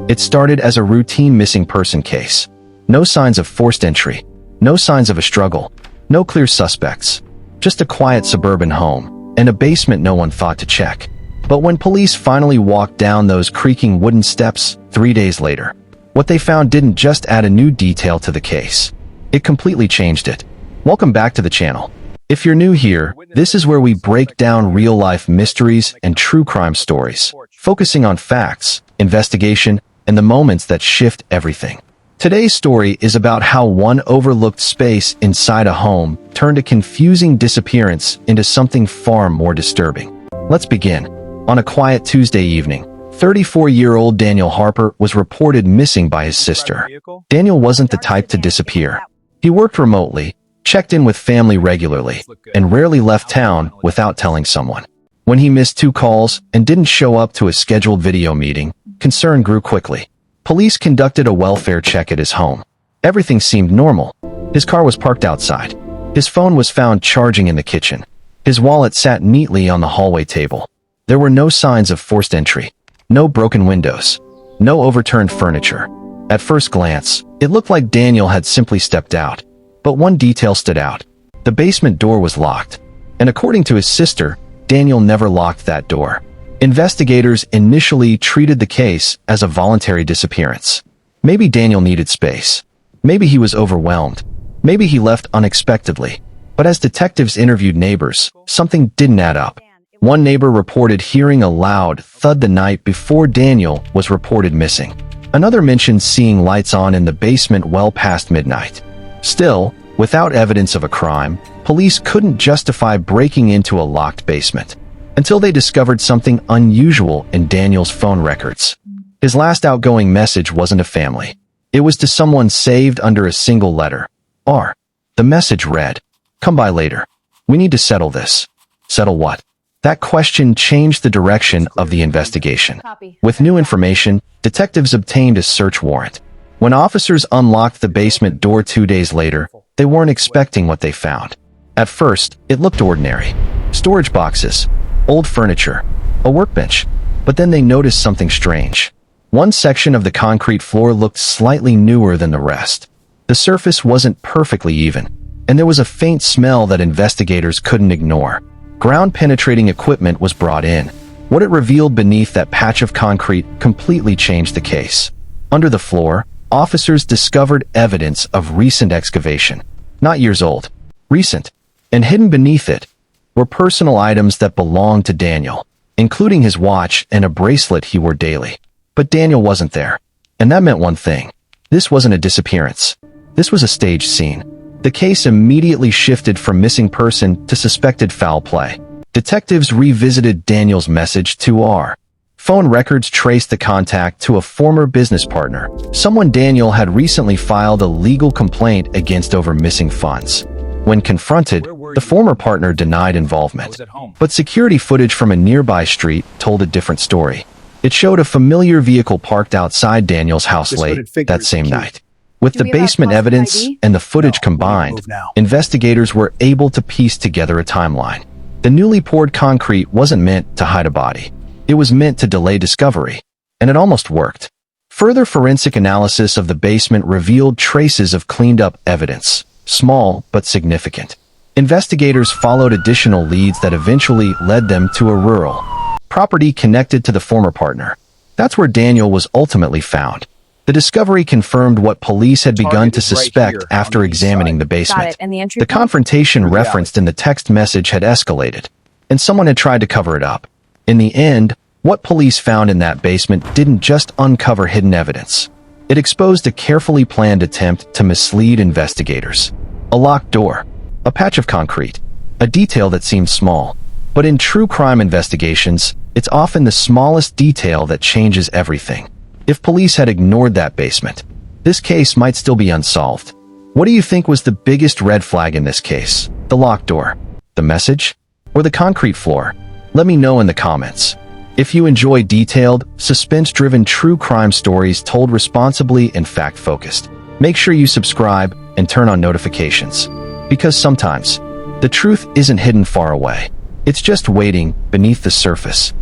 It started as a routine missing person case. No signs of forced entry. No signs of a struggle. No clear suspects. Just a quiet suburban home, and a basement no one thought to check. But when police finally walked down those creaking wooden steps 3 days later, what they found didn't just add a new detail to the case. It completely changed it. Welcome back to the channel. If you're new here, this is where we break down real-life mysteries and true crime stories, focusing on facts, investigation, and the moments that shift everything. Today's story is about how one overlooked space inside a home turned a confusing disappearance into something far more disturbing. Let's begin. On a quiet Tuesday evening, 34-year-old Daniel Harper was reported missing by his sister. Daniel wasn't the type to disappear. He worked remotely, checked in with family regularly, and rarely left town without telling someone. When he missed 2 calls and didn't show up to a scheduled video meeting, concern grew quickly. Police conducted a welfare check at his home. Everything seemed normal. His car was parked outside. His phone was found charging in the kitchen. His wallet sat neatly on the hallway table. There were no signs of forced entry. No broken windows. No overturned furniture. At first glance, it looked like Daniel had simply stepped out. But one detail stood out. The basement door was locked. And according to his sister, Daniel never locked that door. Investigators initially treated the case as a voluntary disappearance. Maybe Daniel needed space. Maybe he was overwhelmed. Maybe he left unexpectedly. But as detectives interviewed neighbors, something didn't add up. One neighbor reported hearing a loud thud the night before Daniel was reported missing. Another mentioned seeing lights on in the basement well past midnight. Still, without evidence of a crime, police couldn't justify breaking into a locked basement until they discovered something unusual in Daniel's phone records. His last outgoing message wasn't a family. It was to someone saved under a single letter, R. The message read, "Come by later. We need to settle this." Settle what? That question changed the direction of the investigation. With new information, detectives obtained a search warrant. When officers unlocked the basement door 2 days later, they weren't expecting what they found. At first, it looked ordinary. Storage boxes, old furniture, a workbench. But then they noticed something strange. One section of the concrete floor looked slightly newer than the rest. The surface wasn't perfectly even, and there was a faint smell that investigators couldn't ignore. Ground-penetrating equipment was brought in. What it revealed beneath that patch of concrete completely changed the case. Under the floor, officers discovered evidence of recent excavation. Not years old. Recent. And hidden beneath it were personal items that belonged to Daniel, including his watch and a bracelet he wore daily. But Daniel wasn't there. And that meant one thing. This wasn't a disappearance. This was a staged scene. The case immediately shifted from missing person to suspected foul play. Detectives revisited Daniel's message to R. Phone records traced the contact to a former business partner, someone Daniel had recently filed a legal complaint against over missing funds. When confronted, the former partner denied involvement. But security footage from a nearby street told a different story. It showed a familiar vehicle parked outside Daniel's house late that same night. With the basement evidence and the footage combined, investigators were able to piece together a timeline. The newly poured concrete wasn't meant to hide a body. It was meant to delay discovery. And it almost worked. Further forensic analysis of the basement revealed traces of cleaned-up evidence, small but significant. Investigators followed additional leads that eventually led them to a rural property connected to the former partner. That's where Daniel was ultimately found. The discovery confirmed what police had begun to suspect after examining the basement. The confrontation referenced in the text message had escalated, and someone had tried to cover it up. In the end, what police found in that basement didn't just uncover hidden evidence. It exposed a carefully planned attempt to mislead investigators. A locked door, a patch of concrete, a detail that seemed small. But in true crime investigations, it's often the smallest detail that changes everything. If police had ignored that basement, this case might still be unsolved. What do you think was the biggest red flag in this case? The locked door, the message, or the concrete floor? Let me know in the comments. If you enjoy detailed, suspense-driven true crime stories told responsibly and fact-focused, make sure you subscribe and turn on notifications. Because sometimes, the truth isn't hidden far away. It's just waiting beneath the surface.